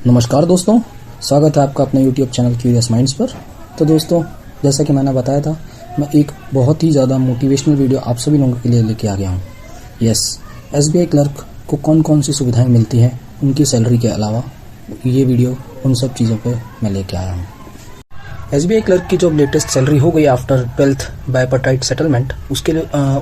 नमस्कार दोस्तों, स्वागत है आपका अपने YouTube चैनल क्यूरियस माइंड्स पर। तो दोस्तों, जैसा कि मैंने बताया था, मैं एक बहुत ही ज़्यादा मोटिवेशनल वीडियो आप सभी लोगों के लिए लेके आ गया हूँ। SBI क्लर्क को कौन कौन सी सुविधाएं मिलती हैं उनकी सैलरी के अलावा, ये वीडियो उन सब चीज़ों पे मैं लेके आया हूँ। SBI क्लर्क की जो लेटेस्ट सैलरी हो गई आफ्टर 12th बाइपार्टाइट सेटलमेंट, उसके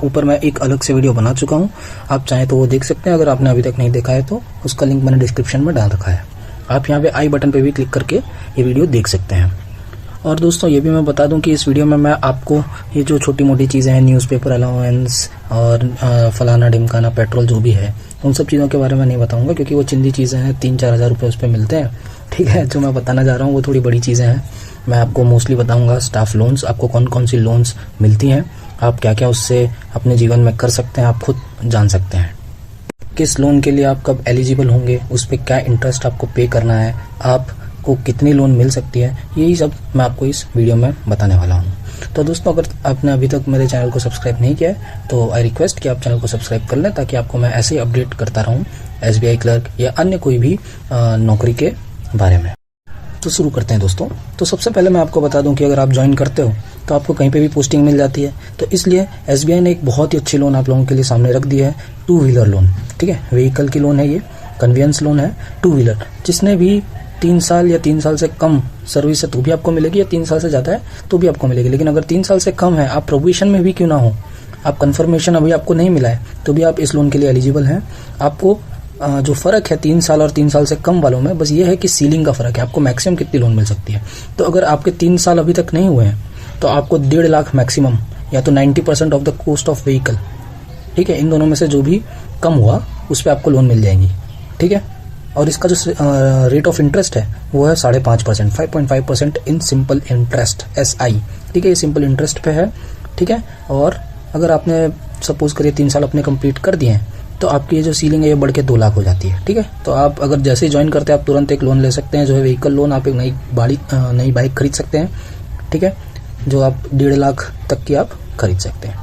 ऊपर मैं एक अलग से वीडियो बना चुका हूँ। आप चाहें तो वो देख सकते हैं। अगर आपने अभी तक नहीं देखा है तो उसका लिंक मैंने डिस्क्रिप्शन में डाल रखा है। आप यहाँ पे आई बटन पे भी क्लिक करके ये वीडियो देख सकते हैं। और दोस्तों, ये भी मैं बता दूं कि इस वीडियो में मैं आपको ये जो छोटी मोटी चीज़ें हैं, न्यूज़पेपर अलाउंस और फलाना ढिमकाना पेट्रोल जो भी है, उन सब चीज़ों के बारे में नहीं बताऊंगा, क्योंकि वो चिंदी चीज़ें हैं। 3-4 हज़ार रुपये उस पर मिलते हैं। ठीक है, जो मैं बताना जा रहा हूँ वो थोड़ी बड़ी चीज़ें हैं। मैं आपको मोस्टली बताऊँगा स्टाफ लोन्स, आपको कौन कौन सी लोन्स मिलती हैं, आप क्या क्या उससे अपने जीवन में कर सकते हैं, आप खुद जान सकते हैं। किस लोन के लिए आप कब एलिजिबल होंगे, उस पर क्या इंटरेस्ट आपको पे करना है, आपको कितनी लोन मिल सकती है, यही सब मैं आपको इस वीडियो में बताने वाला हूँ। तो दोस्तों, अगर आपने अभी तक मेरे चैनल को सब्सक्राइब नहीं किया है तो आई रिक्वेस्ट कि आप चैनल को सब्सक्राइब कर लें, ताकि आपको मैं ऐसे ही अपडेट करता रहूँ SBI क्लर्क या अन्य कोई भी नौकरी के बारे में। तो शुरू करते हैं दोस्तों। तो सबसे पहले मैं आपको बता दूं कि अगर आप ज्वाइन करते हो तो आपको कहीं पे भी पोस्टिंग मिल जाती है। तो इसलिए SBI ने एक बहुत ही अच्छी लोन आप लोगों के लिए सामने रख दी है, 2 व्हीलर लोन। ठीक है, व्हीकल की लोन है, ये कन्वीनियंस लोन है 2 व्हीलर। जिसने भी 3 साल या 3 साल से कम सर्विस है तो भी आपको मिलेगी, या 3 साल से ज़्यादा है तो भी आपको मिलेगी। लेकिन अगर 3 साल से कम है, आप प्रोबेशन में भी क्यों ना हो, आप कन्फर्मेशन अभी आपको नहीं मिला है, तो भी आप इस लोन के लिए एलिजिबल हैं। आपको जो फ़र्क है 3 साल और 3 साल से कम वालों में, बस ये है कि सीलिंग का फ़र्क है, आपको मैक्सिमम कितनी लोन मिल सकती है। तो अगर आपके 3 साल अभी तक नहीं हुए हैं तो आपको 1.5 लाख मैक्सिमम, या तो 90% of the cost of vehicle, ठीक है, इन दोनों में से जो भी कम हुआ उस पर आपको लोन मिल जाएगी। ठीक है, और इसका जो रेट ऑफ इंटरेस्ट है वो है 5.5%, 5.5% इन सिंपल इंटरेस्ट, SI। ठीक है, ये सिंपल इंटरेस्ट पे है। ठीक है, और अगर आपने सपोज करिए 3 साल अपने कंप्लीट कर दिए हैं तो आपकी ये जो सीलिंग है ये बढ़ के 2 लाख हो जाती है। ठीक है, तो आप अगर जैसे ही ज्वाइन करते हैं आप तुरंत एक लोन ले सकते हैं, जो है व्हीकल लोन। आप एक नई बाइक खरीद सकते हैं। ठीक है, जो आप 1.5 लाख तक की आप खरीद सकते हैं।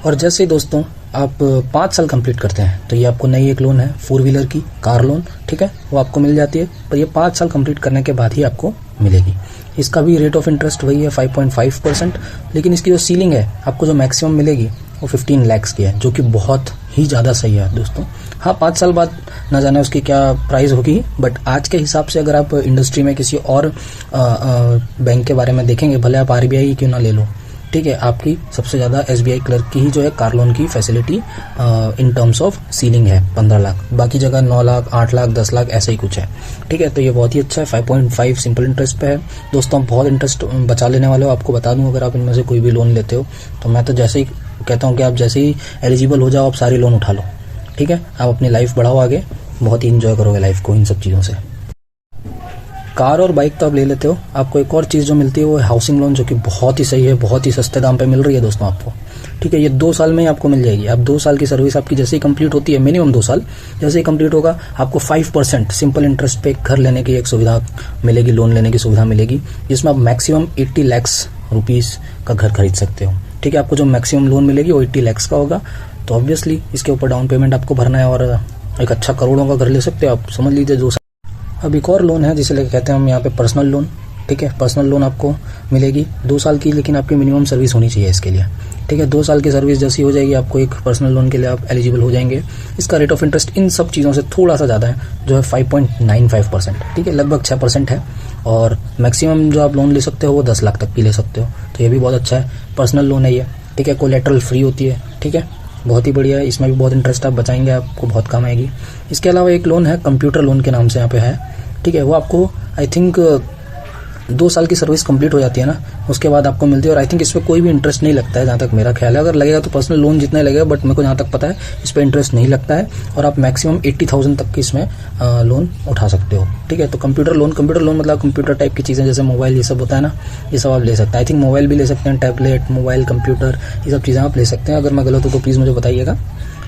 और जैसे दोस्तों आप 5 साल कंप्लीट करते हैं तो ये आपको नई एक लोन है 4 व्हीलर की कार लोन। ठीक है, वो आपको मिल जाती है, पर ये 5 साल कंप्लीट करने के बाद ही आपको मिलेगी। इसका भी रेट ऑफ इंटरेस्ट वही है 5.5%, लेकिन इसकी जो सीलिंग है आपको जो मैक्सिमम मिलेगी वो 15 लाख की है, जो कि बहुत ही ज़्यादा सही है दोस्तों। हाँ, 5 साल बाद ना जाने उसकी क्या प्राइस होगी, बट आज के हिसाब से अगर आप इंडस्ट्री में किसी और बैंक के बारे में देखेंगे, भले आप RBI ही क्यों ना ले लो, ठीक है, आपकी सबसे ज़्यादा SBI क्लर्क की ही जो है कार लोन की facility in terms of ceiling है 15 लाख। बाकी जगह 9 लाख, 8 लाख, 10 लाख ऐसे ही कुछ है। ठीक है, तो ये बहुत ही अच्छा है। 5.5 सिंपल इंटरेस्ट पे है दोस्तों। बहुत इंटरेस्ट बचा लेने वाले हो। आपको बता दूं, अगर आप इनमें से कोई भी लोन लेते हो तो मैं तो जैसे ही कहता हूँ कि आप जैसे ही एलिजिबल हो जाओ आप सारी लोन उठा लो। ठीक है, आप अपनी लाइफ बढ़ाओ आगे, बहुत ही इंजॉय करोगे लाइफ को इन सब चीज़ों से। कार और बाइक तो आप ले लेते हो, आपको एक और चीज़ जो मिलती है वो है हाउसिंग लोन, जो कि बहुत ही सही है, बहुत ही सस्ते दाम पे मिल रही है दोस्तों आपको। ठीक है, ये 2 साल में ही आपको मिल जाएगी। आप 2 साल की सर्विस आपकी जैसे ही कंप्लीट होती है, मिनिमम 2 साल जैसे ही कंप्लीट होगा, आपको 5% सिंपल इंटरेस्ट पे घर लेने की एक सुविधा मिलेगी, लोन लेने की सुविधा मिलेगी, जिसमें आप मैक्सिमम 80 लाख रुपीज़ का घर खरीद सकते हो। ठीक है, आपको जो मैक्सिमम लोन मिलेगी वो 80 लाख का होगा। तो ऑब्वियसली इसके ऊपर डाउन पेमेंट आपको भरना है और एक अच्छा करोड़ों का घर ले सकते हो आप, समझ लीजिए 2 साल। अब एक और लोन है जिसे लेकर कहते हैं हम यहाँ पे पर्सनल लोन। ठीक है, पर्सनल लोन आपको मिलेगी 2 साल की, लेकिन आपकी मिनिमम सर्विस होनी चाहिए इसके लिए। ठीक है, 2 साल की सर्विस जैसी हो जाएगी आपको एक पर्सनल लोन के लिए आप एलिजिबल हो जाएंगे। इसका रेट ऑफ इंटरेस्ट इन सब चीज़ों से थोड़ा सा ज़्यादा है, जो है 5.95%। ठीक है, लगभग 6% है। और मैक्सिमम जो आप लोन ले सकते हो वो 10 लाख तक की ले सकते हो, तो ये भी बहुत अच्छा है। पर्सनल लोन है ये। ठीक है, कोलेटरल फ्री होती है। ठीक है, बहुत ही बढ़िया है। इसमें भी बहुत इंटरेस्ट आप बचाएंगे, आपको बहुत काम आएगी। इसके अलावा एक लोन है कंप्यूटर लोन के नाम से यहाँ पे है। ठीक है, वो आपको आई थिंक 2 साल की सर्विस कंप्लीट हो जाती है ना, उसके बाद आपको मिलती है। और आई थिंक इस पर कोई भी इंटरेस्ट नहीं लगता है, जहाँ तक मेरा ख्याल है। अगर लगेगा तो पर्सनल लोन जितना ही लगेगा, बट मेरे को जहाँ तक पता है इस पर इंटरेस्ट नहीं लगता है। और आप मैक्सिमम 80,000 तक की इसमें लोन उठा सकते हो। ठीक है, तो कंप्यूटर लोन मतलब कंप्यूटर टाइप की चीज़ें, जैसे मोबाइल ये सब होता है ना, ये सब आप ले सकते हैं। आई थिंक मोबाइल भी ले सकते हैं, टैबलेट, मोबाइल, कंप्यूटर, ये सब चीज़ें आप ले सकते हैं। अगर मैं गलत हूँ तो प्लीज़ मुझे बताइएगा।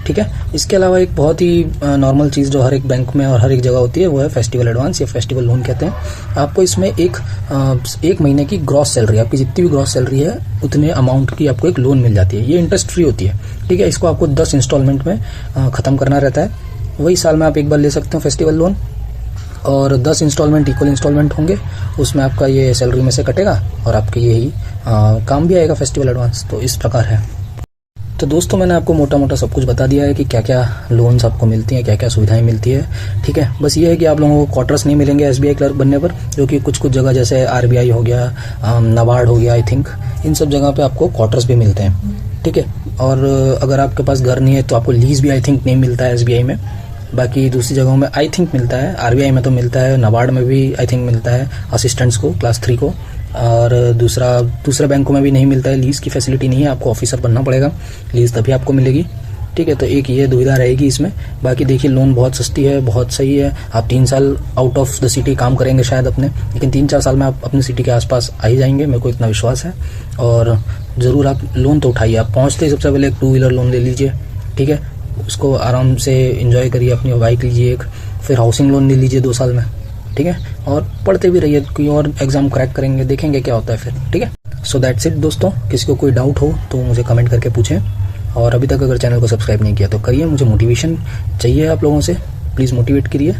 ठीक है, इसके अलावा एक बहुत ही नॉर्मल चीज़ जो हर एक बैंक में और हर एक जगह होती है वो है फेस्टिवल एडवांस या फेस्टिवल लोन कहते हैं। आपको इसमें एक महीने की ग्रॉस सैलरी, आपकी जितनी भी ग्रॉस सैलरी है उतने अमाउंट की आपको एक लोन मिल जाती है। ये इंटरेस्ट फ्री होती है। ठीक है, इसको आपको 10 इंस्टॉलमेंट में ख़त्म करना रहता है। वही साल में आप एक बार ले सकते हो फेस्टिवल लोन। और 10 इंस्टॉलमेंट इक्वल इंस्टॉलमेंट होंगे, उसमें आपका ये सैलरी में से कटेगा और आपके यही काम भी आएगा फेस्टिवल एडवांस। तो इस प्रकार है। तो दोस्तों मैंने आपको मोटा मोटा सब कुछ बता दिया है कि क्या क्या लोन्स आपको मिलती हैं, क्या क्या सुविधाएं मिलती है। ठीक है, बस ये है कि आप लोगों को क्वार्टर्स नहीं मिलेंगे एसबीआई क्लर्क बनने पर, जो कि कुछ कुछ जगह जैसे आरबीआई हो गया, नाबार्ड हो गया, आई थिंक इन सब जगह पे आपको क्वार्टर्स भी मिलते हैं। ठीक है, और अगर आपके पास घर नहीं है तो आपको लीज भी आई थिंक नहीं मिलता है एसबीआई में, बाकी दूसरी जगहों में आई थिंक मिलता है। आरबीआई में तो मिलता है, नाबार्ड में भी आई थिंक मिलता है असिस्टेंट्स को क्लास 3 को, और दूसरे बैंकों में भी नहीं मिलता है। लीज की फैसिलिटी नहीं है, आपको ऑफिसर बनना पड़ेगा, लीज तभी आपको मिलेगी। ठीक है, तो एक ये दुविधा रहेगी इसमें। बाकी देखिए लोन बहुत सस्ती है, बहुत सही है। आप 3 साल आउट ऑफ द सिटी काम करेंगे शायद अपने, लेकिन 3-4 साल में आप अपनी सिटी के आसपास आ ही जाएंगे, मेरे को इतना विश्वास है। और ज़रूर आप लोन तो उठाइए, आप पहुँचते ही सबसे पहले एक 2 व्हीलर लोन ले लीजिए। ठीक है, उसको आराम से एंजॉय करिए, अपनी बाइक लीजिए एक, फिर हाउसिंग लोन ले लीजिए 2 साल में। ठीक है, और पढ़ते भी रहिए, कोई और एग्जाम क्रैक करेंगे, देखेंगे क्या होता है फिर। ठीक है, सो दैट्स इट दोस्तों। किसी को कोई डाउट हो तो मुझे कमेंट करके पूछें, और अभी तक अगर चैनल को सब्सक्राइब नहीं किया तो करिए, मुझे मोटिवेशन चाहिए आप लोगों से, प्लीज़ मोटिवेट करिए।